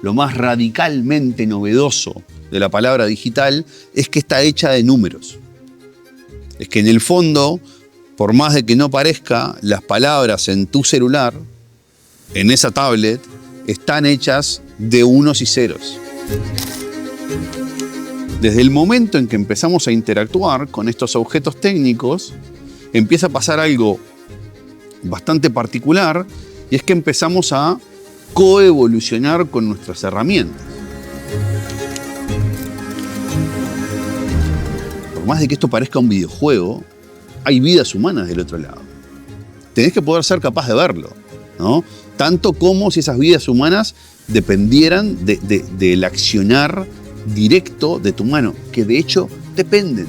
Lo más radicalmente novedoso de la palabra digital es que está hecha de números. Es que en el fondo, por más de que no parezca, las palabras en tu celular, en esa tablet, están hechas de unos y ceros. Desde el momento en que empezamos a interactuar con estos objetos técnicos, empieza a pasar algo bastante particular, y es que empezamos a coevolucionar con nuestras herramientas. Por más de que esto parezca un videojuego, hay vidas humanas del otro lado. Tenés que poder ser capaz de verlo, ¿no? Tanto como si esas vidas humanas dependieran del accionar directo de tu mano, que de hecho dependen.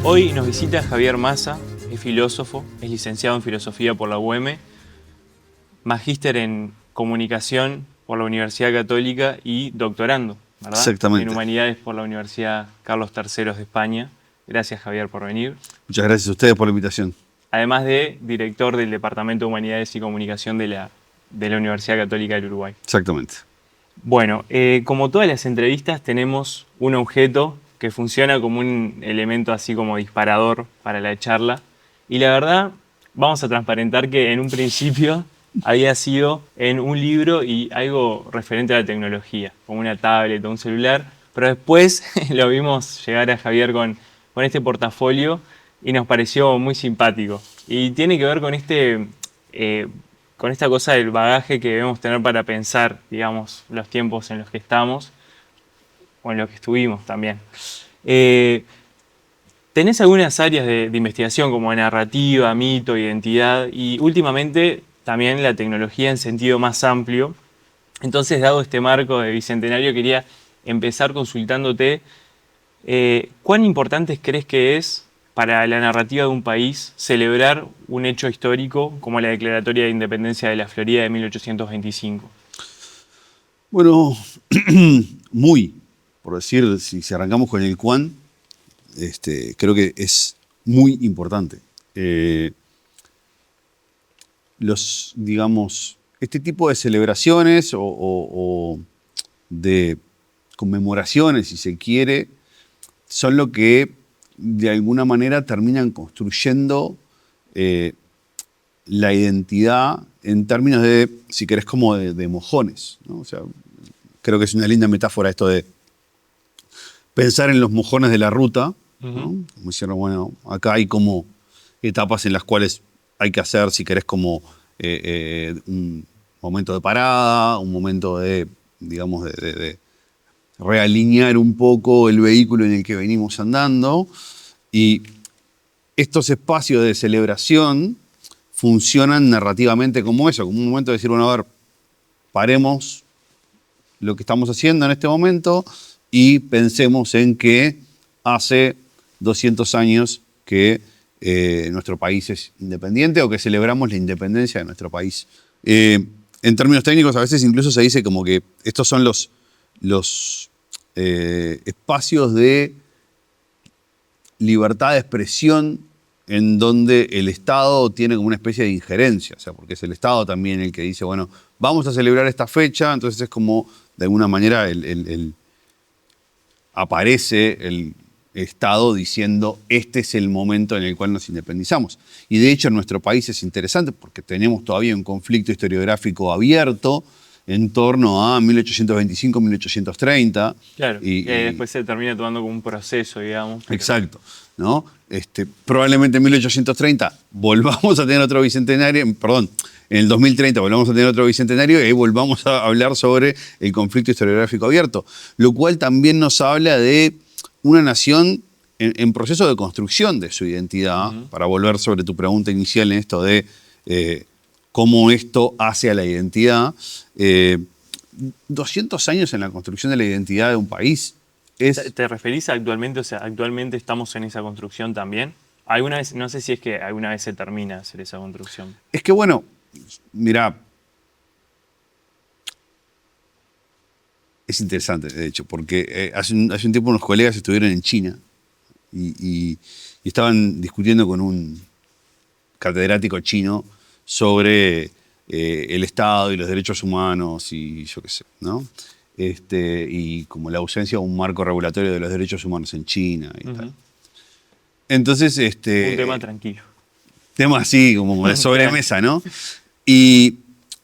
Hoy nos visita Javier Massa, es filósofo, es licenciado en filosofía por la UM, magíster en comunicación por la Universidad Católica y doctorando, ¿verdad? Exactamente. En humanidades por la Universidad Carlos III de España. Gracias, Javier, por venir. Muchas gracias a ustedes por la invitación. Además de director del Departamento de Humanidades y Comunicación de la Universidad Católica del Uruguay. Exactamente. Bueno, como todas las entrevistas tenemos un objeto que funciona como un elemento así como disparador para la charla. Y la verdad, vamos a transparentar que en un principio había sido en un libro y algo referente a la tecnología, como una tablet o un celular, pero después lo vimos llegar a Javier con este portafolio y nos pareció muy simpático. Y tiene que ver con con esta cosa del bagaje que debemos tener para pensar, digamos, los tiempos en los que estamos o en los que estuvimos también. Tenés algunas áreas de investigación como narrativa, mito, identidad y últimamente también la tecnología en sentido más amplio. Entonces, dado este marco de Bicentenario, quería empezar consultándote ¿cuán importante crees que es para la narrativa de un país celebrar un hecho histórico como la Declaratoria de Independencia de la Florida de 1825? Bueno, muy, por decir, si arrancamos con el cuán, creo que es muy importante. Digamos, este tipo de celebraciones o de conmemoraciones, si se quiere, son lo que de alguna manera terminan construyendo la identidad en términos de, si querés, como de mojones, ¿no? O sea, creo que es una linda metáfora esto de pensar en los mojones de la ruta, ¿no? Como diciendo, bueno, acá hay como etapas en las cuales hay que hacer, si querés, como un momento de parada, un momento de, digamos, de realinear un poco el vehículo en el que venimos andando. Y estos espacios de celebración funcionan narrativamente como eso, como un momento de decir, bueno, a ver, paremos lo que estamos haciendo en este momento y pensemos en que hace 200 años que nuestro país es independiente o que celebramos la independencia de nuestro país. En términos técnicos, a veces incluso se dice como que estos son los espacios de libertad de expresión en donde el Estado tiene como una especie de injerencia, o sea, porque es el Estado también el que dice, bueno, vamos a celebrar esta fecha, entonces es como, de alguna manera, aparece el Estado diciendo, este es el momento en el cual nos independizamos. Y de hecho en nuestro país es interesante porque tenemos todavía un conflicto historiográfico abierto en torno a 1825-1830. Claro, y después se termina tomando como un proceso, digamos. Exacto, ¿no? Probablemente en 1830 volvamos a tener otro bicentenario, perdón, en el 2030 volvamos a tener otro bicentenario y volvamos a hablar sobre el conflicto historiográfico abierto, lo cual también nos habla de una nación en proceso de construcción de su identidad, para volver sobre tu pregunta inicial en esto de cómo esto hace a la identidad. 200 años en la construcción de la identidad de un país. ¿Te referís a actualmente? O sea, ¿actualmente estamos en esa construcción también? ¿Alguna vez, no sé si es que alguna vez se termina de hacer esa construcción? Es que bueno, mirá, es interesante de hecho, porque hace un tiempo unos colegas estuvieron en China y estaban discutiendo con un catedrático chino sobre el Estado y los derechos humanos y yo qué sé, ¿no? Y como la ausencia de un marco regulatorio de los derechos humanos en China y tal. Entonces, Un tema tranquilo. Tema así, como de sobremesa, ¿no? Y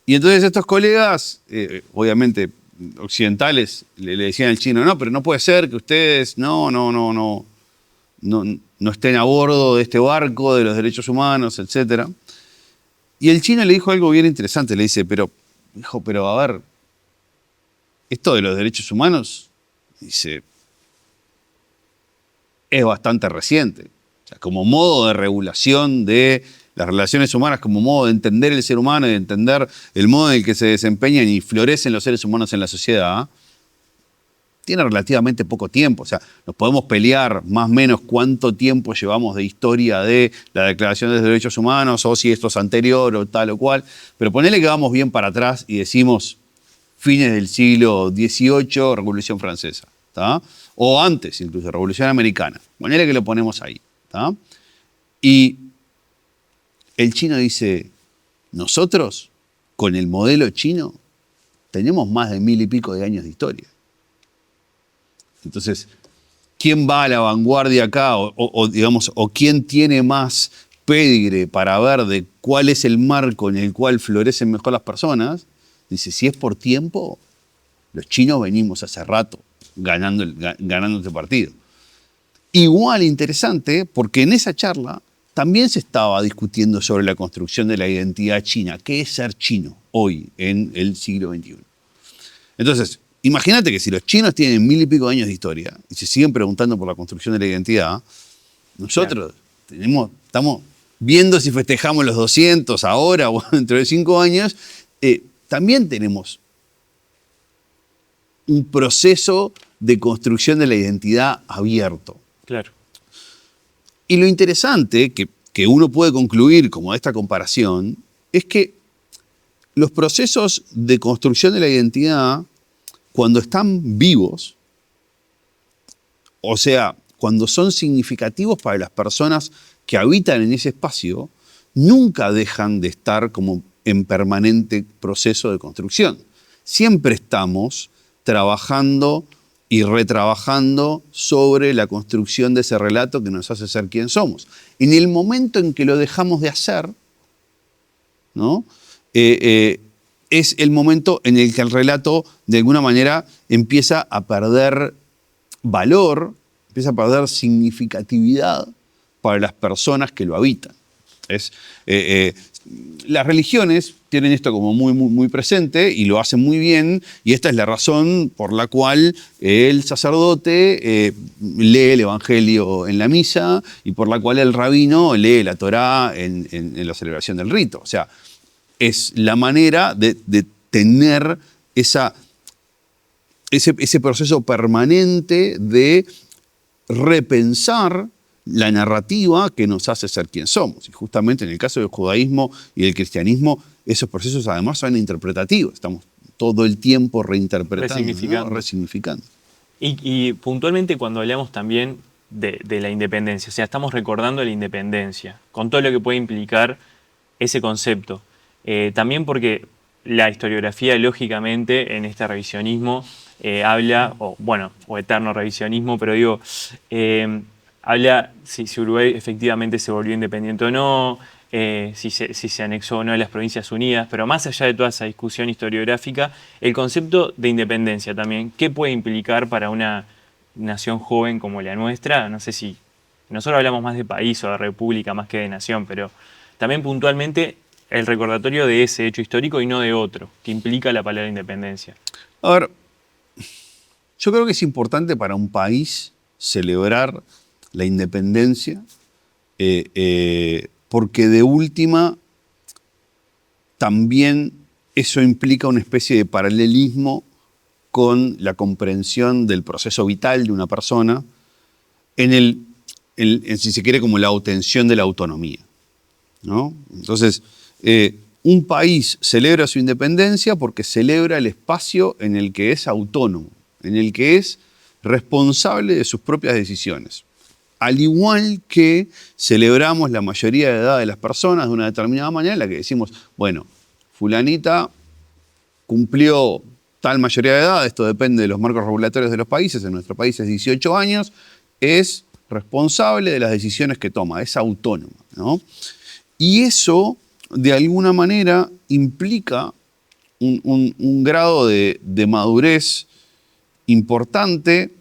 entonces estos colegas, obviamente occidentales, le decían al chino, no, pero no puede ser que ustedes no estén a bordo de este barco de los derechos humanos, etc. Y el chino le dijo algo bien interesante, le dice, pero a ver, esto de los derechos humanos, dice, es bastante reciente. O sea, como modo de regulación de las relaciones humanas, como modo de entender el ser humano y de entender el modo en el que se desempeñan y florecen los seres humanos en la sociedad, tiene relativamente poco tiempo. O sea, nos podemos pelear más o menos cuánto tiempo llevamos de historia de la Declaración de los Derechos Humanos o si esto es anterior o tal o cual, pero ponele que vamos bien para atrás y decimos fines del siglo XVIII, Revolución Francesa, ¿tá? O antes incluso, Revolución Americana. Ponele que lo ponemos ahí, ¿tá? Y el chino dice, nosotros con el modelo chino tenemos más de 1000 y pico de años de historia. Entonces, ¿quién va a la vanguardia acá? O quién tiene más pedigre para ver de cuál es el marco en el cual florecen mejor las personas? Dice, si es por tiempo, los chinos venimos hace rato ganando este partido. Igual interesante, porque en esa charla también se estaba discutiendo sobre la construcción de la identidad china. ¿Qué es ser chino hoy, en el siglo XXI? Entonces, imagínate que si los chinos tienen 1000 y pico de años de historia y se siguen preguntando por la construcción de la identidad, nosotros estamos viendo si festejamos los 200 ahora o dentro de 5 años, también tenemos un proceso de construcción de la identidad abierto. Claro. Y lo interesante que uno puede concluir como esta comparación es que los procesos de construcción de la identidad, cuando están vivos, o sea, cuando son significativos para las personas que habitan en ese espacio, nunca dejan de estar como en permanente proceso de construcción. Siempre estamos trabajando y retrabajando sobre la construcción de ese relato que nos hace ser quien somos. En el momento en que lo dejamos de hacer, ¿no? Es el momento en el que el relato, de alguna manera, empieza a perder valor, empieza a perder significatividad para las personas que lo habitan. Las religiones tienen esto como muy presente y lo hacen muy bien, y esta es la razón por la cual el sacerdote lee el Evangelio en la misa y por la cual el rabino lee la Torá en la celebración del rito. O sea, es la manera de tener ese proceso permanente de repensar la narrativa que nos hace ser quien somos. Y justamente en el caso del judaísmo y del cristianismo, esos procesos además son interpretativos. Estamos todo el tiempo reinterpretando, resignificando. ¿no? Resignificando. Y puntualmente cuando hablamos también de la independencia, o sea, estamos recordando la independencia, con todo lo que puede implicar ese concepto. También porque la historiografía, lógicamente, en este revisionismo habla, o eterno revisionismo, pero digo, habla si Uruguay efectivamente se volvió independiente o no, si se anexó o no a las Provincias Unidas, pero más allá de toda esa discusión historiográfica, el concepto de independencia también, ¿qué puede implicar para una nación joven como la nuestra? No sé si nosotros hablamos más de país o de república más que de nación, pero también puntualmente el recordatorio de ese hecho histórico y no de otro, que implica la palabra independencia. A ver, yo creo que es importante para un país celebrar la independencia, porque de última también eso implica una especie de paralelismo con la comprensión del proceso vital de una persona en si se quiere, como la obtención de la autonomía, ¿no? Entonces, un país celebra su independencia porque celebra el espacio en el que es autónomo, en el que es responsable de sus propias decisiones. al igual que celebramos la mayoría de edad de las personas de una determinada manera en la que decimos, bueno, fulanita cumplió tal mayoría de edad, esto depende de los marcos regulatorios de los países, en nuestro país es 18 años, es responsable de las decisiones que toma, es autónoma, ¿no? Y eso, de alguna manera, implica un grado de madurez importante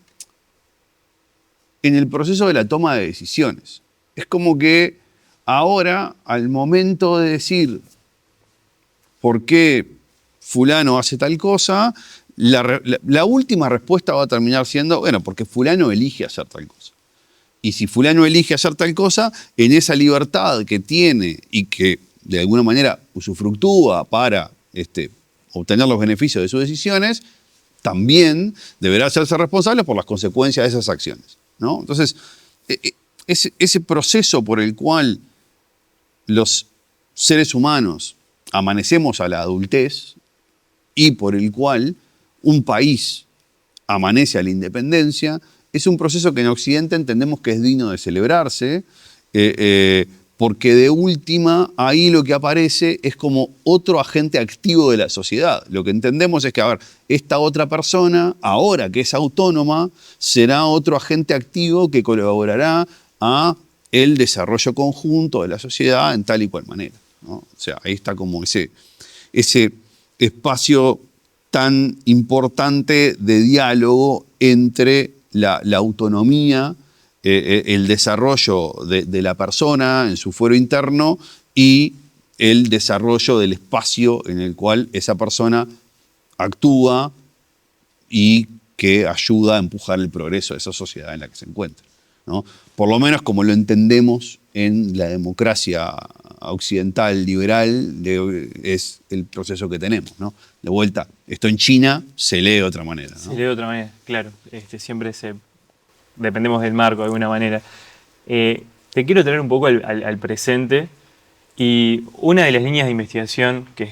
en el proceso de la toma de decisiones. Es como que ahora, al momento de decir por qué fulano hace tal cosa, la última respuesta va a terminar siendo, bueno, porque fulano elige hacer tal cosa. Y si fulano elige hacer tal cosa, en esa libertad que tiene y que de alguna manera usufructúa para obtener los beneficios de sus decisiones, también deberá hacerse responsable por las consecuencias de esas acciones, ¿no? Entonces, ese proceso por el cual los seres humanos amanecemos a la adultez y por el cual un país amanece a la independencia, es un proceso que en Occidente entendemos que es digno de celebrarse, porque de última ahí lo que aparece es como otro agente activo de la sociedad. Lo que entendemos es que, a ver, esta otra persona, ahora que es autónoma, será otro agente activo que colaborará a el desarrollo conjunto de la sociedad en tal y cual manera, ¿no? O sea, ahí está como ese espacio tan importante de diálogo entre la autonomía, el desarrollo de la persona en su fuero interno y el desarrollo del espacio en el cual esa persona actúa y que ayuda a empujar el progreso de esa sociedad en la que se encuentra, ¿no? Por lo menos como lo entendemos en la democracia occidental liberal, es el proceso que tenemos, ¿no? De vuelta, esto en China se lee de otra manera, ¿no? Se lee de otra manera, claro. Siempre dependemos del marco de alguna manera. Te quiero traer un poco al presente, y una de las líneas de investigación que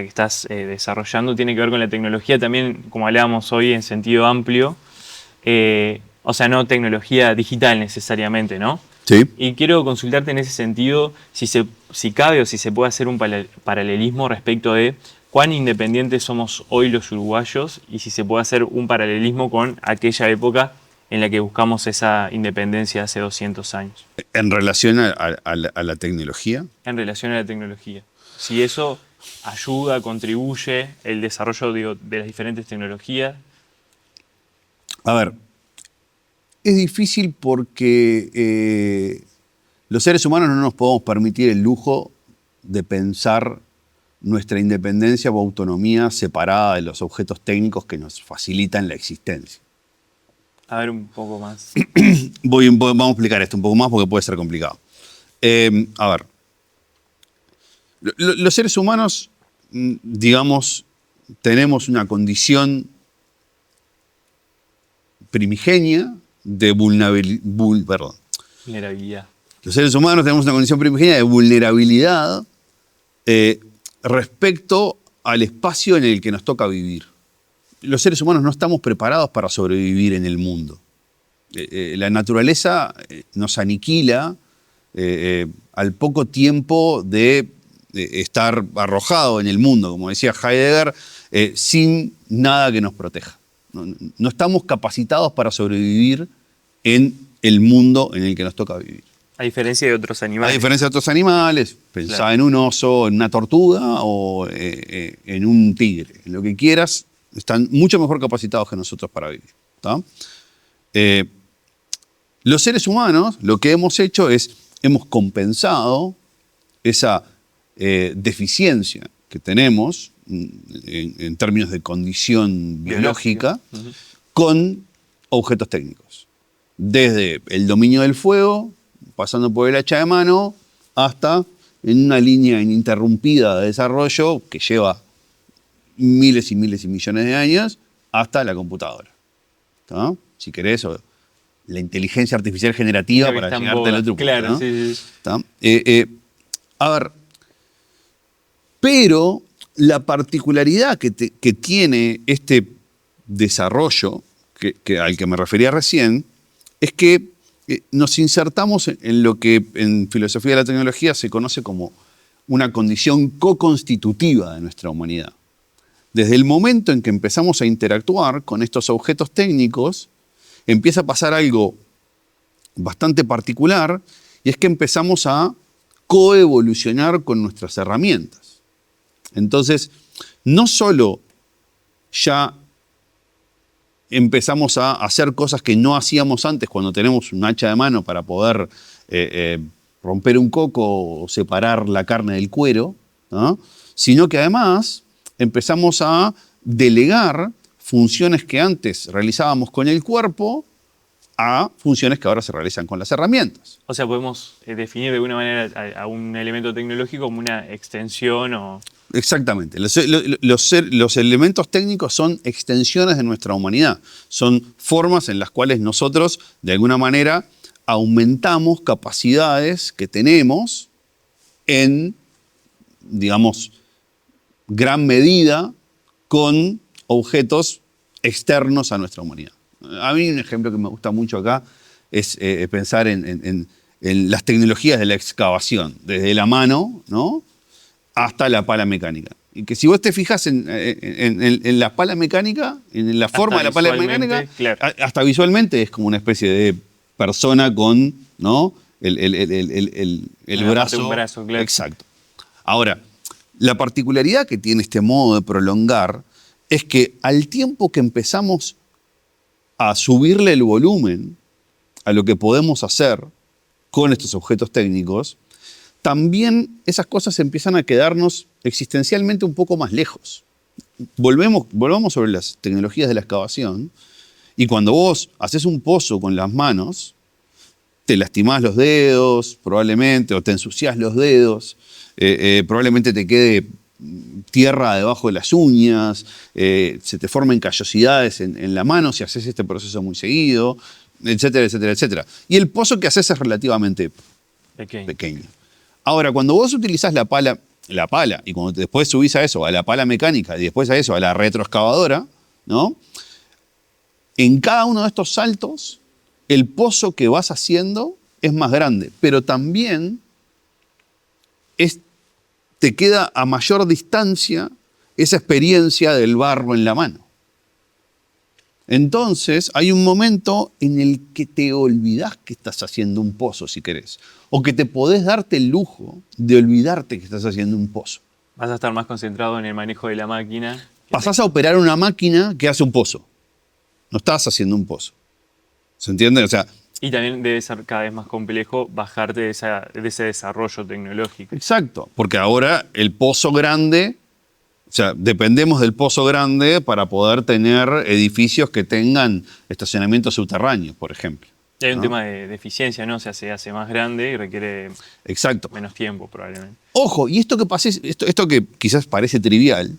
estás desarrollando tiene que ver con la tecnología también, como hablábamos hoy, en sentido amplio. No tecnología digital necesariamente, ¿no? Sí. Y quiero consultarte en ese sentido si cabe o si se puede hacer un paralelismo respecto de cuán independientes somos hoy los uruguayos y si se puede hacer un paralelismo con aquella época en la que buscamos esa independencia hace 200 años. ¿En relación a la tecnología? En relación a la tecnología. Si eso ayuda, contribuye el desarrollo de las diferentes tecnologías. A ver, es difícil porque los seres humanos no nos podemos permitir el lujo de pensar nuestra independencia o autonomía separada de los objetos técnicos que nos facilitan la existencia. A ver, un poco más. Vamos a explicar esto un poco más porque puede ser complicado. A ver, los seres humanos, digamos, tenemos una condición primigenia de vulnerabilidad. Los seres humanos tenemos una condición primigenia de vulnerabilidad respecto al espacio en el que nos toca vivir. Los seres humanos no estamos preparados para sobrevivir en el mundo. La naturaleza nos aniquila al poco tiempo de estar arrojado en el mundo, como decía Heidegger, sin nada que nos proteja. No estamos capacitados para sobrevivir en el mundo en el que nos toca vivir. A diferencia de otros animales. A diferencia de otros animales, pensá claro, en un oso, en una tortuga o en un tigre, en lo que quieras, están mucho mejor capacitados que nosotros para vivir, ¿tá? Los seres humanos lo que hemos hecho es, hemos compensado esa deficiencia que tenemos en términos de condición biológica con objetos técnicos. Desde el dominio del fuego, pasando por el hacha de mano, hasta en una línea ininterrumpida de desarrollo que lleva miles y miles y millones de años, hasta la computadora, ¿tá? Si querés, la inteligencia artificial generativa para llegarte al otro punto. Claro, ¿no? Sí. A ver, pero la particularidad que tiene este desarrollo al que me refería recién es que nos insertamos en lo que en filosofía de la tecnología se conoce como una condición co-constitutiva de nuestra humanidad. Desde el momento en que empezamos a interactuar con estos objetos técnicos, empieza a pasar algo bastante particular, y es que empezamos a coevolucionar con nuestras herramientas. Entonces, no solo ya empezamos a hacer cosas que no hacíamos antes cuando tenemos un hacha de mano para poder romper un coco o separar la carne del cuero, ¿no? Sino que además empezamos a delegar funciones que antes realizábamos con el cuerpo a funciones que ahora se realizan con las herramientas. O sea, podemos definir de alguna manera a un elemento tecnológico como una extensión o... Exactamente. Los elementos técnicos son extensiones de nuestra humanidad. Son formas en las cuales nosotros, de alguna manera, aumentamos capacidades que tenemos en, digamos, gran medida con objetos externos a nuestra humanidad. A mí un ejemplo que me gusta mucho acá es pensar en las tecnologías de la excavación, desde la mano, ¿no?, hasta la pala mecánica. Y que si vos te fijas en la pala mecánica, en la forma de la pala mecánica, claro, hasta visualmente es como una especie de persona con, ¿no?, el brazo. Un brazo, claro. Exacto. Ahora, la particularidad que tiene este modo de prolongar es que al tiempo que empezamos a subirle el volumen a lo que podemos hacer con estos objetos técnicos, también esas cosas empiezan a quedarnos existencialmente un poco más lejos. Volvamos sobre las tecnologías de la excavación, y cuando vos haces un pozo con las manos, te lastimás los dedos, probablemente, o te ensuciás los dedos, probablemente te quede tierra debajo de las uñas, se te formen callosidades en la mano si haces este proceso muy seguido, etcétera, etcétera, etcétera. Y el pozo que haces es relativamente pequeño. Ahora, cuando vos utilizás la pala, y cuando después subís a eso, a la pala mecánica, y después a eso, a la retroexcavadora, ¿no?, en cada uno de estos saltos, el pozo que vas haciendo es más grande, pero también te queda a mayor distancia esa experiencia del barro en la mano. Entonces, hay un momento en el que te olvidás que estás haciendo un pozo, si querés. O que te podés darte el lujo de olvidarte que estás haciendo un pozo. Vas a estar más concentrado en el manejo de la máquina. Pasás a operar una máquina que hace un pozo. No estás haciendo un pozo. ¿Se entiende? O sea, y también debe ser cada vez más complejo bajarte de ese desarrollo tecnológico. Exacto, porque ahora el pozo grande, o sea, dependemos del pozo grande para poder tener edificios que tengan estacionamientos subterráneos, por ejemplo. Y hay un tema de eficiencia, ¿no? O sea, se hace más grande y requiere exacto, menos tiempo, probablemente. Ojo, y esto que quizás parece trivial,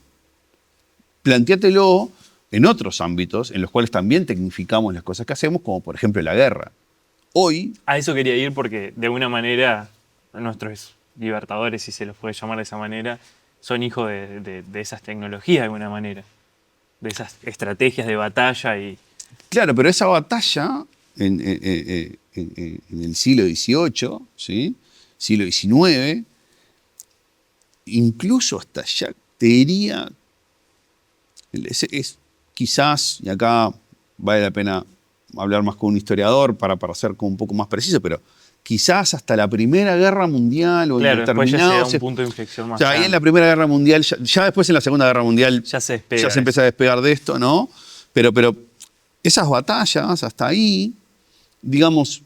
plantéatelo en otros ámbitos en los cuales también tecnificamos las cosas que hacemos, como por ejemplo la guerra. Hoy... A eso quería ir porque de alguna manera nuestros libertadores, si se los puede llamar de esa manera, son hijos de esas tecnologías de alguna manera, de esas estrategias de batalla. Claro, pero esa batalla en el siglo XVIII, ¿sí?, siglo XIX, incluso hasta ya te diría, es quizás, y acá vale la pena hablar más con un historiador para ser como un poco más preciso, pero quizás hasta la Primera Guerra Mundial o claro, en determinados... Después ya se da un punto de inflexión más. O sea, ahí en la Primera Guerra Mundial, ya después en la Segunda Guerra Mundial ya se empieza a despegar de esto, ¿no? Pero esas batallas hasta ahí, digamos,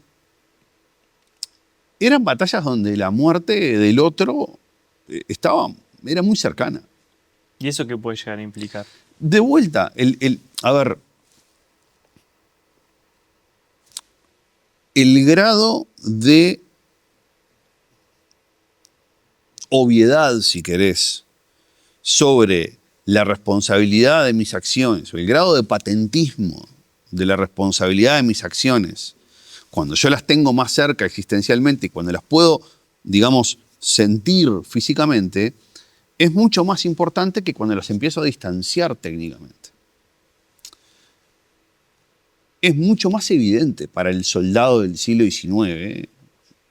eran batallas donde la muerte del otro era muy cercana. ¿Y eso qué puede llegar a implicar? De vuelta, a ver, el grado de obviedad, si querés, sobre la responsabilidad de mis acciones, o el grado de patentismo de la responsabilidad de mis acciones, cuando yo las tengo más cerca existencialmente y cuando las puedo, digamos, sentir físicamente, es mucho más importante que cuando las empiezo a distanciar técnicamente. es mucho más evidente para el soldado del siglo XIX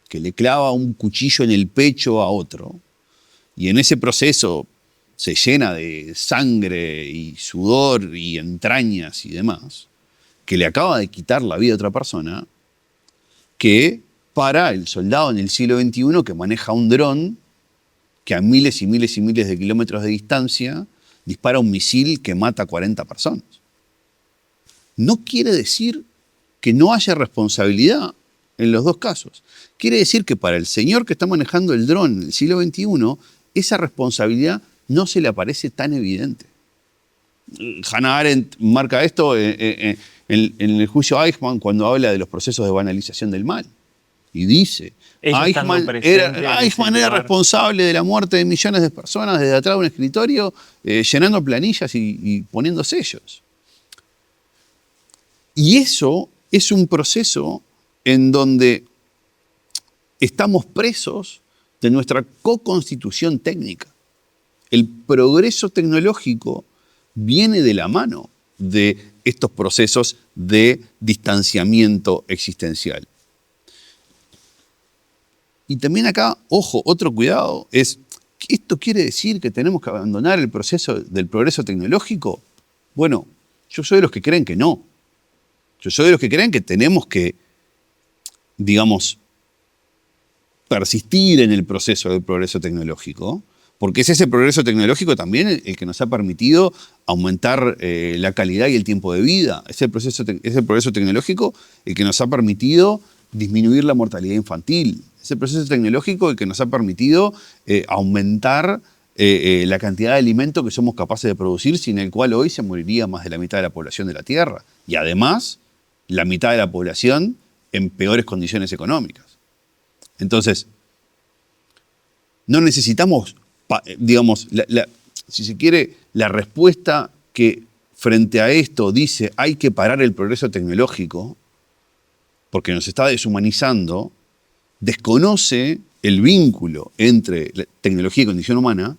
que le clava un cuchillo en el pecho a otro y en ese proceso se llena de sangre y sudor y entrañas y demás, que le acaba de quitar la vida a otra persona, que para el soldado en el siglo XXI que maneja un dron que a miles y miles y miles de kilómetros de distancia dispara un misil que mata a 40 personas. No quiere decir que no haya responsabilidad en los dos casos. Quiere decir que para el señor que está manejando el dron en el siglo XXI, esa responsabilidad no se le aparece tan evidente. Hannah Arendt marca esto en el juicio Eichmann cuando habla de los procesos de banalización del mal. Y dice, Eichmann era responsable de la muerte de millones de personas desde atrás de un escritorio, llenando planillas y poniendo sellos. Y eso es un proceso en donde estamos presos de nuestra co-constitución técnica. El progreso tecnológico viene de la mano de estos procesos de distanciamiento existencial. Y también acá, ojo, otro cuidado es, ¿esto quiere decir que tenemos que abandonar el proceso del progreso tecnológico? Bueno, yo soy de los que creen que no. Yo soy de los que creen que tenemos que, digamos, persistir en el proceso del progreso tecnológico, porque es ese progreso tecnológico también el que nos ha permitido aumentar la calidad y el tiempo de vida. Es el progreso tecnológico el que nos ha permitido disminuir la mortalidad infantil. Es el proceso tecnológico el que nos ha permitido aumentar la cantidad de alimento que somos capaces de producir, sin el cual hoy se moriría más de la mitad de la población de la Tierra. Y además, la mitad de la población en peores condiciones económicas. Entonces, no necesitamos, digamos, si se quiere, la respuesta que frente a esto dice hay que parar el progreso tecnológico porque nos está deshumanizando, desconoce el vínculo entre la tecnología y condición humana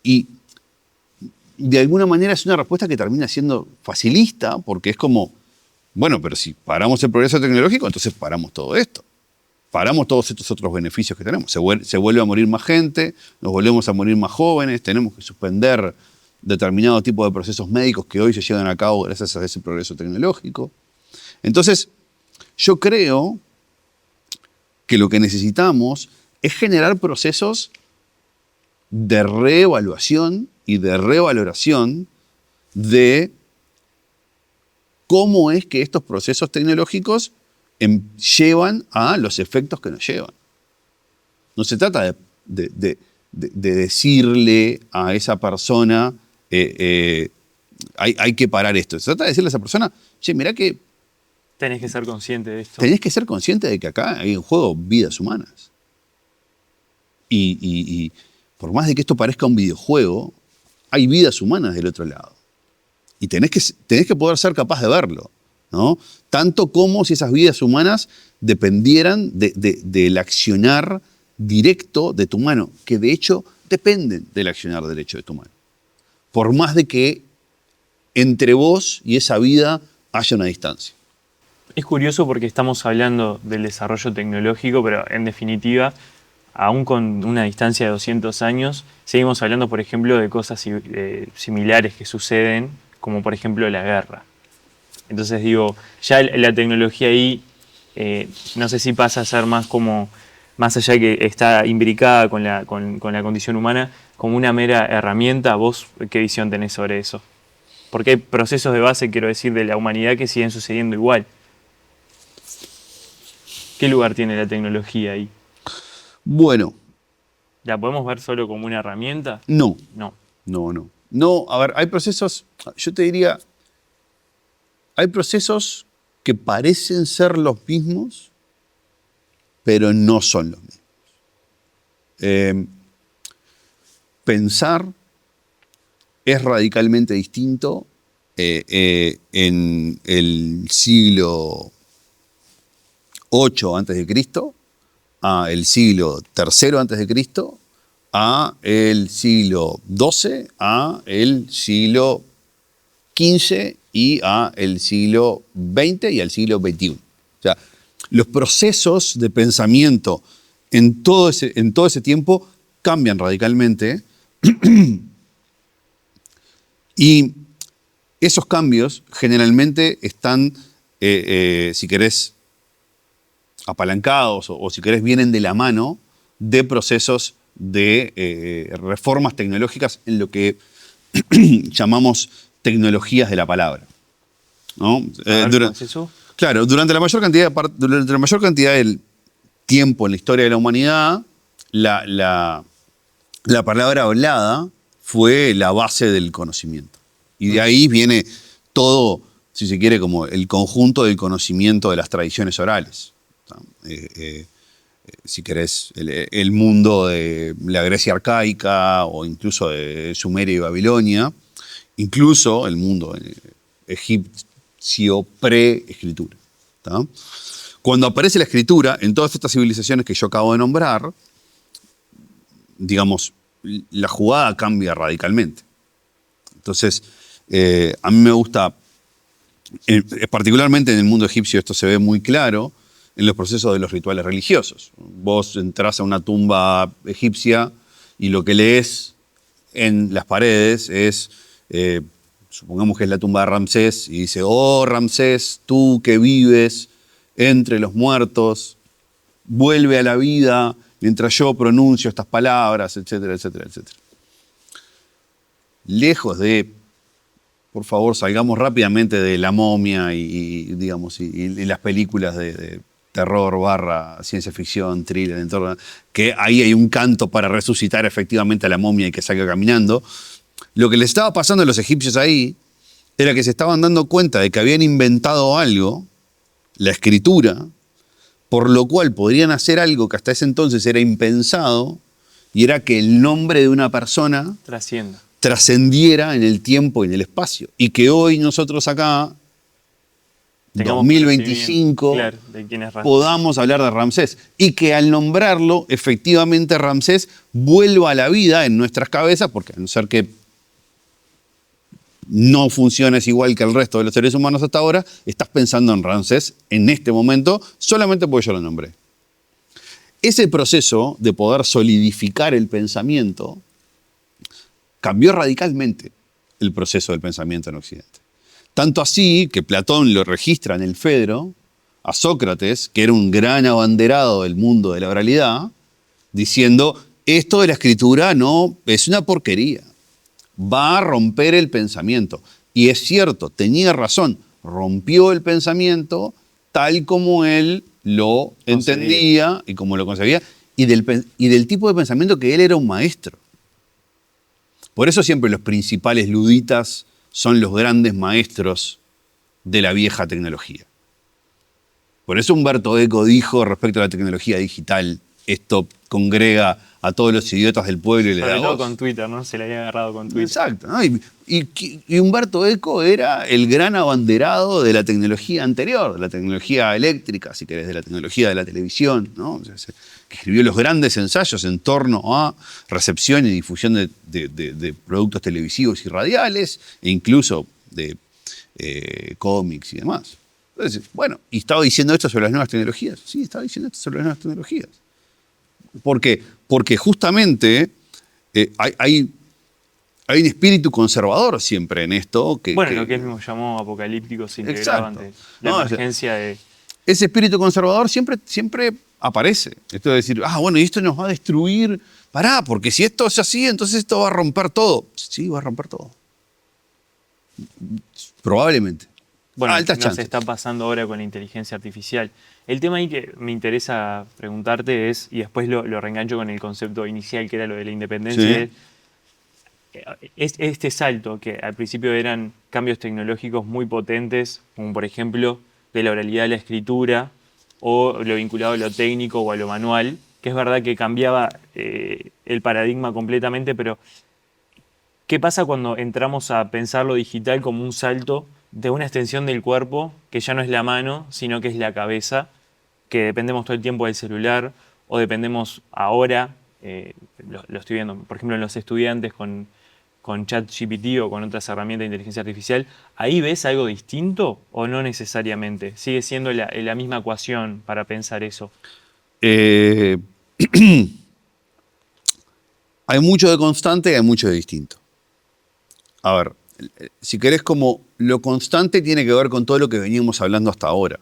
y de alguna manera es una respuesta que termina siendo facilista porque es como, bueno, pero si paramos el progreso tecnológico, entonces paramos todo esto. Paramos todos estos otros beneficios que tenemos. Se vuelve a morir más gente, nos volvemos a morir más jóvenes, tenemos que suspender determinado tipo de procesos médicos que hoy se llevan a cabo gracias a ese progreso tecnológico. Entonces, yo creo que lo que necesitamos es generar procesos de reevaluación y de revaloración de cómo es que estos procesos tecnológicos llevan a los efectos que nos llevan. No se trata de decirle a esa persona hay que parar esto. Se trata de decirle a esa persona, che, mirá que tenés que ser consciente de esto. Tenés que ser consciente de que acá hay en juego vidas humanas. Y por más de que esto parezca un videojuego, hay vidas humanas del otro lado. Y tenés que poder ser capaz de verlo, ¿no? Tanto como si esas vidas humanas dependieran del accionar directo de tu mano, que de hecho dependen del accionar derecho de tu mano. Por más de que entre vos y esa vida haya una distancia. Es curioso porque estamos hablando del desarrollo tecnológico, pero en definitiva, aún con una distancia de 200 años, seguimos hablando, por ejemplo, de cosas similares que suceden, como por ejemplo la guerra. Entonces digo, ya la tecnología ahí, no sé si pasa a ser más como, más allá de que está imbricada con la condición humana, como una mera herramienta. ¿Vos qué visión tenés sobre eso? Porque hay procesos de base, quiero decir, de la humanidad que siguen sucediendo igual. ¿Qué lugar tiene la tecnología ahí? Bueno. ¿La podemos ver solo como una herramienta? No. No. No, a ver, hay procesos, yo te diría, hay procesos que parecen ser los mismos, pero no son los mismos. Pensar es radicalmente distinto en el siglo VIII a.C., a el siglo III a.C., a el siglo XII, a el siglo XV y al siglo XX y al siglo XXI. O sea, los procesos de pensamiento en todo ese tiempo cambian radicalmente y esos cambios generalmente están, si querés, apalancados o si querés, vienen de la mano de procesos de reformas tecnológicas en lo que llamamos tecnologías de la palabra, ¿no? ¿Cómo es eso? Claro, durante la mayor cantidad del tiempo en la historia de la humanidad, la palabra hablada fue la base del conocimiento. Y de ahí viene todo, si se quiere, como el conjunto del conocimiento de las tradiciones orales. Si querés, el mundo de la Grecia arcaica o incluso de Sumeria y Babilonia, incluso el mundo egipcio pre-escritura. Cuando aparece la escritura en todas estas civilizaciones que yo acabo de nombrar, digamos, la jugada cambia radicalmente. Entonces, a mí me gusta, particularmente en el mundo egipcio esto se ve muy claro, en los procesos de los rituales religiosos. Vos entrás a una tumba egipcia y lo que lees en las paredes es, supongamos que es la tumba de Ramsés, y dice: oh Ramsés, tú que vives entre los muertos, vuelve a la vida mientras yo pronuncio estas palabras, etcétera, etcétera, etcétera. Lejos de, por favor, salgamos rápidamente de La Momia digamos, y las películas de terror / ciencia ficción, thriller, en torno, que ahí hay un canto para resucitar efectivamente a la momia y que salga caminando. Lo que les estaba pasando a los egipcios ahí era que se estaban dando cuenta de que habían inventado algo, la escritura, por lo cual podrían hacer algo que hasta ese entonces era impensado, y era que el nombre de una persona trascendiera en el tiempo y en el espacio. Y que hoy nosotros acá, tengamos 2025, claro, de quién es Ramsés, podamos hablar de Ramsés. Y que al nombrarlo, efectivamente Ramsés vuelva a la vida en nuestras cabezas, porque a no ser que no funciones igual que el resto de los seres humanos hasta ahora, estás pensando en Ramsés en este momento, solamente porque yo lo nombré. Ese proceso de poder solidificar el pensamiento cambió radicalmente el proceso del pensamiento en Occidente. Tanto así que Platón lo registra en el Fedro a Sócrates, que era un gran abanderado del mundo de la oralidad, diciendo: esto de la escritura no es una porquería, va a romper el pensamiento. Y es cierto, tenía razón, rompió el pensamiento tal como él lo entendía y como lo concebía, y del tipo de pensamiento que él era un maestro. Por eso siempre los principales luditas son los grandes maestros de la vieja tecnología. Por eso Umberto Eco dijo respecto a la tecnología digital: esto congrega a todos los idiotas del pueblo y le da voz. Sobre todo con Twitter, ¿no? Se le había agarrado con Twitter. Exacto, ¿no? Y Umberto Eco era el gran abanderado de la tecnología anterior, de la tecnología eléctrica, si querés, de la tecnología de la televisión, ¿no? O sea, que escribió los grandes ensayos en torno a recepción y difusión de productos televisivos y radiales, e incluso de cómics y demás. Entonces, bueno, ¿y estaba diciendo esto sobre las nuevas tecnologías? Sí, estaba diciendo esto sobre las nuevas tecnologías. ¿Por qué? Porque justamente hay un espíritu conservador siempre en esto. Lo que él mismo llamó apocalíptico se integraba ante la emergencia de... Ese espíritu conservador siempre aparece. Esto de decir: bueno, y esto nos va a destruir. Pará, porque si esto es así, entonces esto va a romper todo. Sí, va a romper todo. Probablemente. Bueno, nos está pasando ahora con la inteligencia artificial. El tema ahí que me interesa preguntarte es, y después lo reengancho con el concepto inicial que era lo de la independencia, sí, es este salto que al principio eran cambios tecnológicos muy potentes, como por ejemplo de la oralidad a la escritura, o lo vinculado a lo técnico o a lo manual, que es verdad que cambiaba el paradigma completamente, pero ¿qué pasa cuando entramos a pensar lo digital como un salto de una extensión del cuerpo que ya no es la mano, sino que es la cabeza, que dependemos todo el tiempo del celular o dependemos ahora, lo estoy viendo, por ejemplo, en los estudiantes con con ChatGPT o con otras herramientas de inteligencia artificial, ¿ahí ves algo distinto o no necesariamente? ¿Sigue siendo la misma ecuación para pensar eso? Eh, hay mucho de constante y hay mucho de distinto. A ver, si querés, como lo constante tiene que ver con todo lo que veníamos hablando hasta ahora.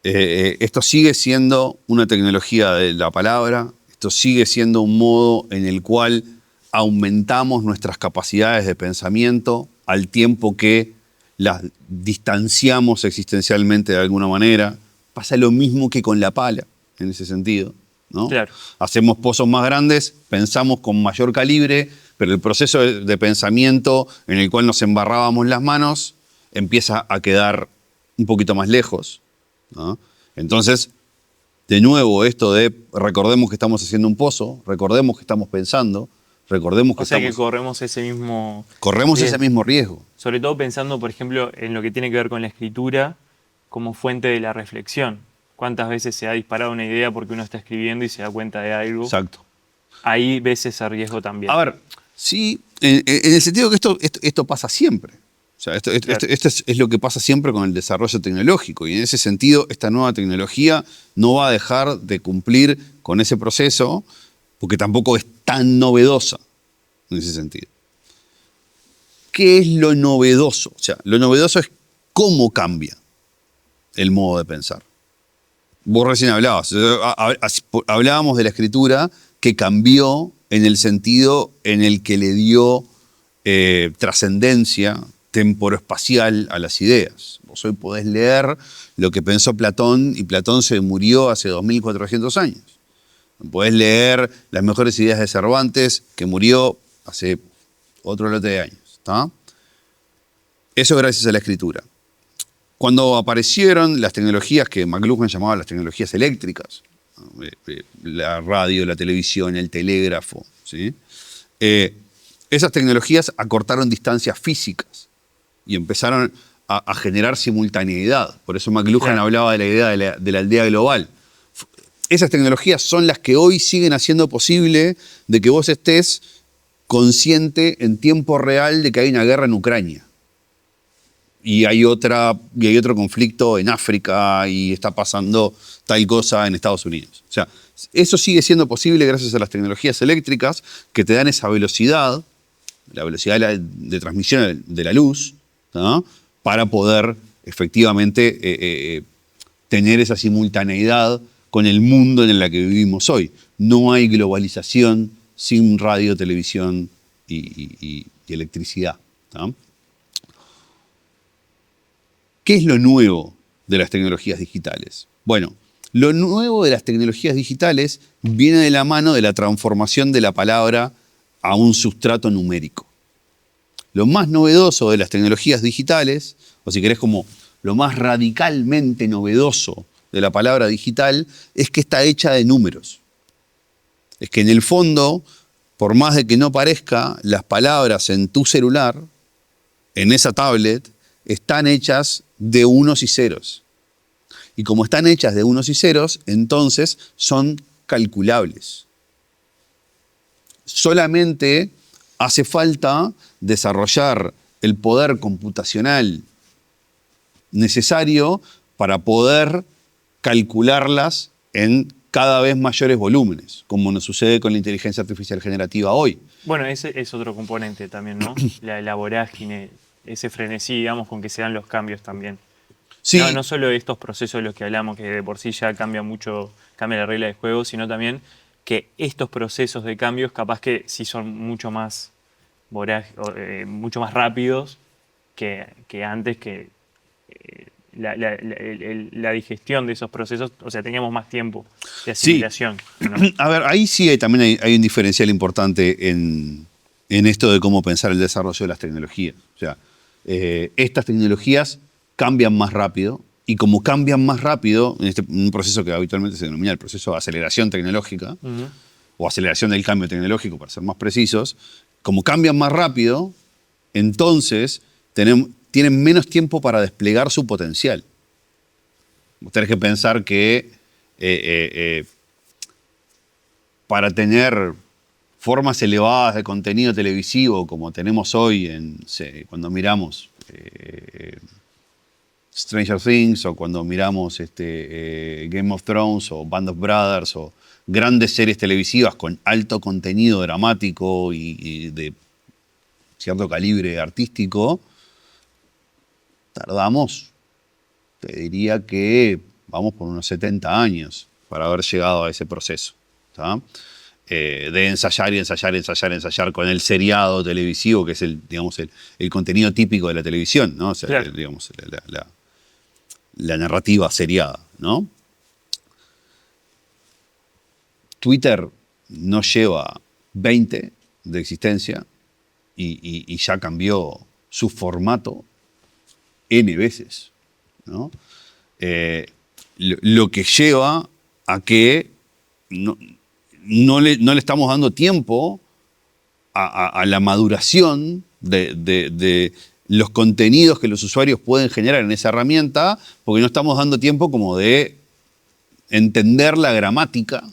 Esto sigue siendo una tecnología de la palabra, esto sigue siendo un modo en el cual aumentamos nuestras capacidades de pensamiento al tiempo que las distanciamos existencialmente de alguna manera. Pasa lo mismo que con la pala, en ese sentido, ¿no? Claro. Hacemos pozos más grandes, pensamos con mayor calibre, pero el proceso de pensamiento en el cual nos embarrábamos las manos empieza a quedar un poquito más lejos, ¿no? Entonces, de nuevo, esto de recordemos que estamos haciendo un pozo, recordemos que estamos pensando, recordemos que O sea que estamos... corremos ese mismo Corremos ese riesgo. mismo riesgo. Sobre todo pensando, por ejemplo, en lo que tiene que ver con la escritura como fuente de la reflexión. ¿Cuántas veces se ha disparado una idea porque uno está escribiendo y se da cuenta de algo? Exacto. Ahí ves ese riesgo también. A ver, sí, en el sentido que esto pasa siempre. O sea, Claro. esto es lo que pasa siempre con el desarrollo tecnológico. Y en ese sentido, esta nueva tecnología no va a dejar de cumplir con ese proceso porque tampoco es tan novedosa en ese sentido. ¿Qué es lo novedoso? O sea, lo novedoso es cómo cambia el modo de pensar. Vos recién hablabas, hablábamos de la escritura que cambió en el sentido en el que le dio trascendencia temporoespacial a las ideas. Vos hoy podés leer lo que pensó Platón y Platón se murió hace 2400 años. Podés leer las mejores ideas de Cervantes que murió hace otro lote de años. ¿Tá? Eso gracias a la escritura. Cuando aparecieron las tecnologías que McLuhan llamaba las tecnologías eléctricas, la radio, la televisión, el telégrafo, ¿sí? Esas tecnologías acortaron distancias físicas y empezaron a generar simultaneidad. Por eso McLuhan hablaba de la idea de la aldea global. Esas tecnologías son las que hoy siguen haciendo posible de que vos estés consciente en tiempo real de que hay una guerra en Ucrania. Y hay otro conflicto en África y está pasando tal cosa en Estados Unidos. O sea, eso sigue siendo posible gracias a las tecnologías eléctricas que te dan esa velocidad, la velocidad de transmisión de la luz, ¿no? Para poder efectivamente tener esa simultaneidad con el mundo en el que vivimos hoy. No hay globalización sin radio, televisión y electricidad, ¿no? ¿Qué es lo nuevo de las tecnologías digitales? Bueno, lo nuevo de las tecnologías digitales viene de la mano de la transformación de la palabra a un sustrato numérico. Lo más novedoso de las tecnologías digitales, o si querés como lo más radicalmente novedoso de la palabra digital, es que está hecha de números. Es que en el fondo, por más de que no parezca, las palabras en tu celular, en esa tablet, están hechas de unos y ceros. Y como están hechas de unos y ceros, entonces son calculables. Solamente hace falta desarrollar el poder computacional necesario para poder calcularlas en cada vez mayores volúmenes, como nos sucede con la inteligencia artificial generativa hoy. Bueno, ese es otro componente también, ¿no? La vorágine, ese frenesí, digamos, con que se dan los cambios también. Sí, No solo estos procesos de los que hablamos, que de por sí ya cambia mucho, cambia la regla del juego, sino también que estos procesos de cambios capaz que sí son mucho más mucho más rápidos que antes, que la digestión de esos procesos, o sea, teníamos más tiempo de asimilación, ¿no? A ver, ahí sí también hay un diferencial importante en esto de cómo pensar el desarrollo de las tecnologías. O sea, estas tecnologías cambian más rápido y como cambian más rápido, en un proceso que habitualmente se denomina el proceso de aceleración tecnológica, o aceleración del cambio tecnológico, para ser más precisos, como cambian más rápido, entonces tienen menos tiempo para desplegar su potencial. Vos tenés que pensar que para tener formas elevadas de contenido televisivo como tenemos hoy cuando miramos Stranger Things o cuando miramos Game of Thrones o Band of Brothers o grandes series televisivas con alto contenido dramático y de cierto calibre artístico, tardamos, te diría que vamos por unos 70 años para haber llegado a ese proceso, ¿tá? De ensayar y ensayar, ensayar, ensayar con el seriado televisivo, que es el contenido típico de la televisión, ¿no? O sea, claro. digamos, la narrativa seriada, ¿no? Twitter no lleva 20 de existencia y ya cambió su formato N veces, ¿no? Lo que lleva a que no le estamos dando tiempo a la maduración de los contenidos que los usuarios pueden generar en esa herramienta, porque no estamos dando tiempo como de entender la gramática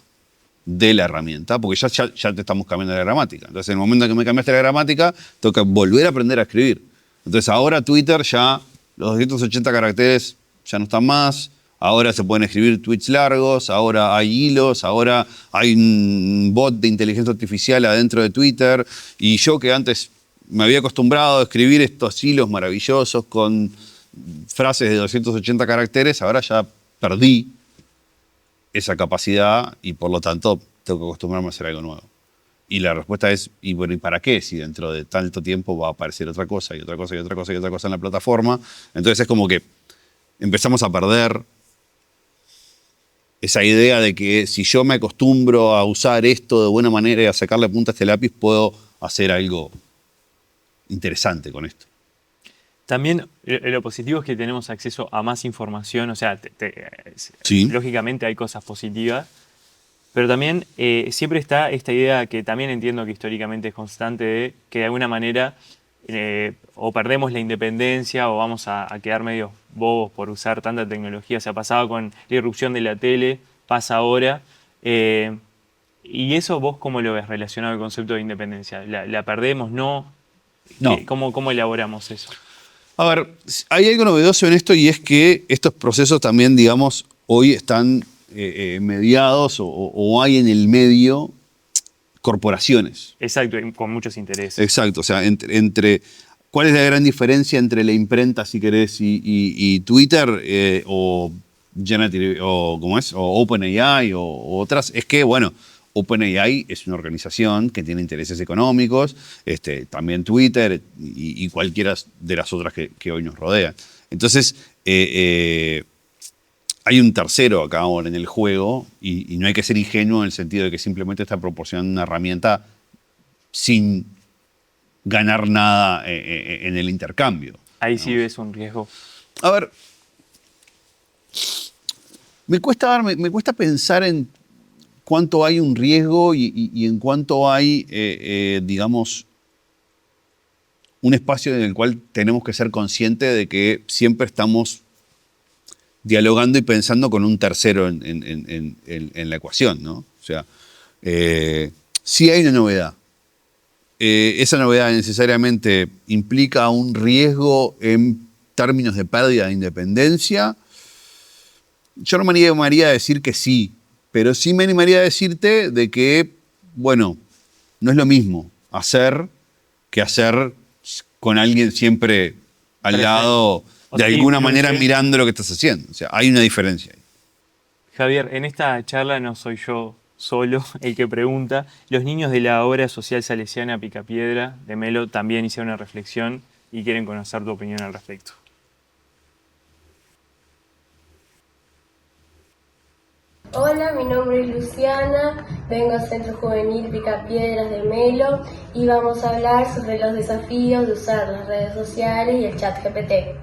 de la herramienta, porque ya te estamos cambiando la gramática. Entonces, en el momento en que me cambiaste la gramática, toca volver a aprender a escribir. Entonces, ahora Twitter ya, los 280 caracteres ya no están más, ahora se pueden escribir tweets largos, ahora hay hilos, ahora hay un bot de inteligencia artificial adentro de Twitter, y yo que antes me había acostumbrado a escribir estos hilos maravillosos con frases de 280 caracteres, ahora ya perdí esa capacidad y por lo tanto tengo que acostumbrarme a hacer algo nuevo. Y la respuesta es, ¿y bueno, y para qué? Si dentro de tanto tiempo va a aparecer otra cosa y otra cosa y otra cosa y otra cosa en la plataforma. Entonces es como que empezamos a perder esa idea de que si yo me acostumbro a usar esto de buena manera y a sacarle punta a este lápiz, puedo hacer algo interesante con esto. También lo positivo es que tenemos acceso a más información, o sea, Sí. lógicamente hay cosas positivas, pero también siempre está esta idea que también entiendo que históricamente es constante de que de alguna manera o perdemos la independencia o vamos a quedar medio bobos por usar tanta tecnología. O sea, pasaba con la irrupción de la tele, pasa ahora. ¿Y eso vos cómo lo ves relacionado al concepto de independencia? ¿La perdemos? ¿No? No. ¿Cómo elaboramos eso? A ver, hay algo novedoso en esto y es que estos procesos también, digamos, hoy están mediados o hay en el medio corporaciones. Exacto, con muchos intereses. Exacto, o sea, entre ¿cuál es la gran diferencia entre la imprenta, si querés, y Twitter o Generative, o ¿cómo es? O OpenAI o otras? Es que, bueno, OpenAI es una organización que tiene intereses económicos, también Twitter y cualquiera de las otras que hoy nos rodean. Entonces, hay un tercero acá ahora en el juego y no hay que ser ingenuo en el sentido de que simplemente está proporcionando una herramienta sin ganar nada en el intercambio. Ahí sí ves un riesgo. A ver, me cuesta pensar en cuánto hay un riesgo y en cuánto hay, digamos, un espacio en el cual tenemos que ser conscientes de que siempre estamos dialogando y pensando con un tercero en la ecuación, ¿no? O sea, sí hay una novedad. Esa novedad necesariamente implica un riesgo en términos de pérdida de independencia. Yo no me animaría a decir que sí, pero sí me animaría a decirte de que, bueno, no es lo mismo hacer que hacer con alguien siempre al lado, de alguna manera mirando lo que estás haciendo. O sea, hay una diferencia ahí. Javier, en esta charla no soy yo solo el que pregunta. Los niños de la obra social salesiana Picapiedra de Melo también hicieron una reflexión y quieren conocer tu opinión al respecto. Hola, mi nombre es Luciana, vengo al Centro Juvenil Picapiedras de Melo y vamos a hablar sobre los desafíos de usar las redes sociales y el chat GPT.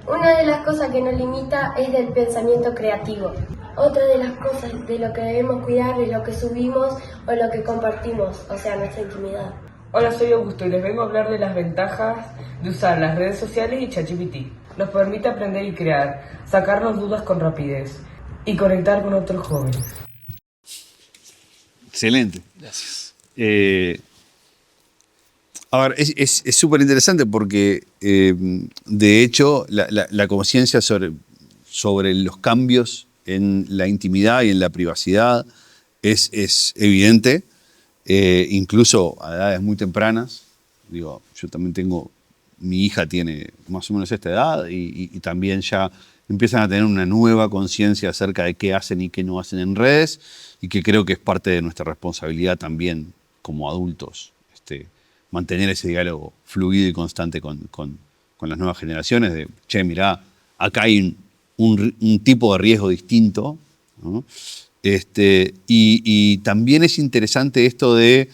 Una de las cosas que nos limita es del pensamiento creativo. Otra de las cosas de lo que debemos cuidar es lo que subimos o lo que compartimos, o sea, nuestra intimidad. Hola, soy Augusto y les vengo a hablar de las ventajas de usar las redes sociales y ChatGPT. Nos permite aprender y crear, sacarnos dudas con rapidez y conectar con otros jóvenes. Excelente. Gracias. A ver, es súper interesante porque, de hecho, la conciencia sobre los cambios en la intimidad y en la privacidad es evidente, incluso a edades muy tempranas. Digo, yo también mi hija tiene más o menos esta edad y también ya empiezan a tener una nueva conciencia acerca de qué hacen y qué no hacen en redes, y que creo que es parte de nuestra responsabilidad también como adultos, mantener ese diálogo fluido y constante con las nuevas generaciones de, che, mirá, acá hay un tipo de riesgo distinto, ¿no? Y también es interesante esto de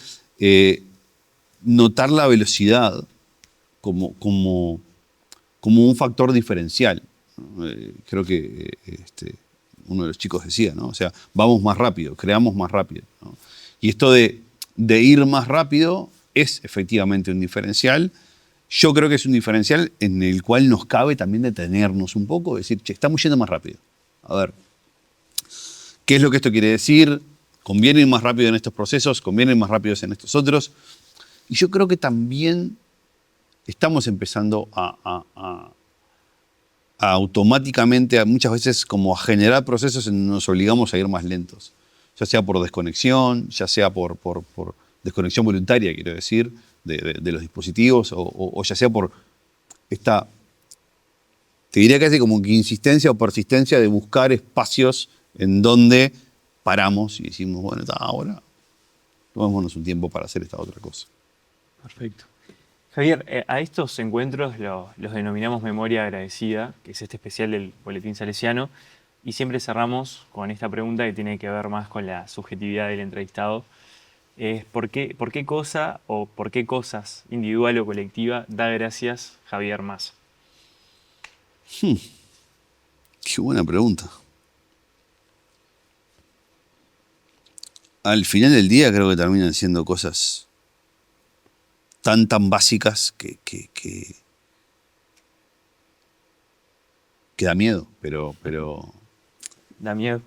notar la velocidad como un factor diferencial, ¿no? Creo que uno de los chicos decía, ¿no? O sea, vamos más rápido, creamos más rápido, ¿no? Y esto de ir más rápido es efectivamente un diferencial. Yo creo que es un diferencial en el cual nos cabe también detenernos un poco, decir, che, estamos yendo más rápido. A ver, ¿qué es lo que esto quiere decir? ¿Conviene ir más rápido en estos procesos? ¿Conviene ir más rápido en estos otros? Y yo creo que también estamos empezando a automáticamente, muchas veces, como a generar procesos en donde nos obligamos a ir más lentos. Ya sea por desconexión, ya sea por desconexión voluntaria, quiero decir, de los dispositivos, o ya sea por esta, te diría casi como que insistencia o persistencia de buscar espacios en donde paramos y decimos, bueno, ahora tomémonos un tiempo para hacer esta otra cosa. Perfecto. Javier, a estos encuentros los denominamos Memoria Agradecida, que es este especial del Boletín Salesiano, y siempre cerramos con esta pregunta que tiene que ver más con la subjetividad del entrevistado. ¿Por qué cosa o por qué cosas, individual o colectiva, da gracias Javier Massa? Qué buena pregunta. Al final del día creo que terminan siendo cosas tan básicas que da miedo, pero... ¿Da miedo?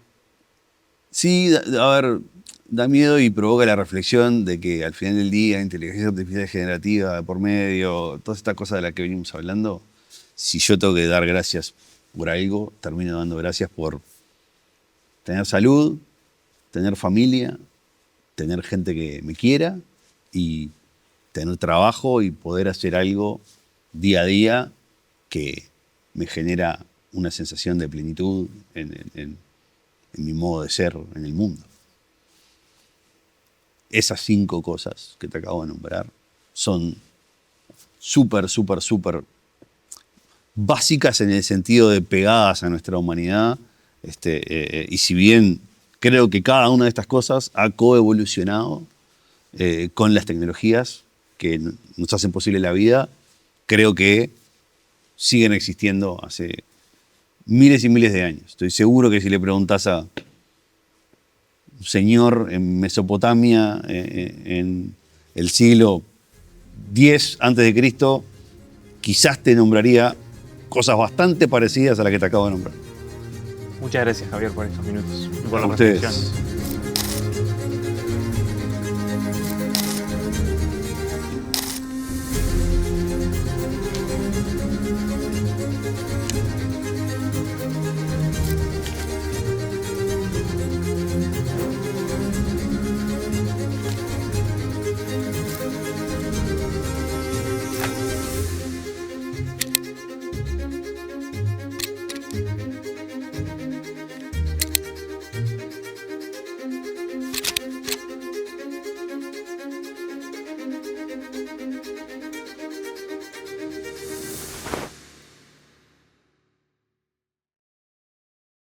Sí, a ver, da miedo y provoca la reflexión de que al final del día, inteligencia artificial generativa por medio, todas estas cosas de las que venimos hablando, si yo tengo que dar gracias por algo, termino dando gracias por tener salud, tener familia, tener gente que me quiera y tener trabajo y poder hacer algo día a día que me genera una sensación de plenitud en mi modo de ser en el mundo. Esas 5 cosas que te acabo de nombrar son súper básicas en el sentido de pegadas a nuestra humanidad, y si bien creo que cada una de estas cosas ha coevolucionado con las tecnologías que nos hacen posible la vida, creo que siguen existiendo hace miles y miles de años. Estoy seguro que si le preguntás a un señor en Mesopotamia en el siglo X a.C., quizás te nombraría cosas bastante parecidas a las que te acabo de nombrar. Muchas gracias, Javier, por estos minutos y por la A ustedes. presentación.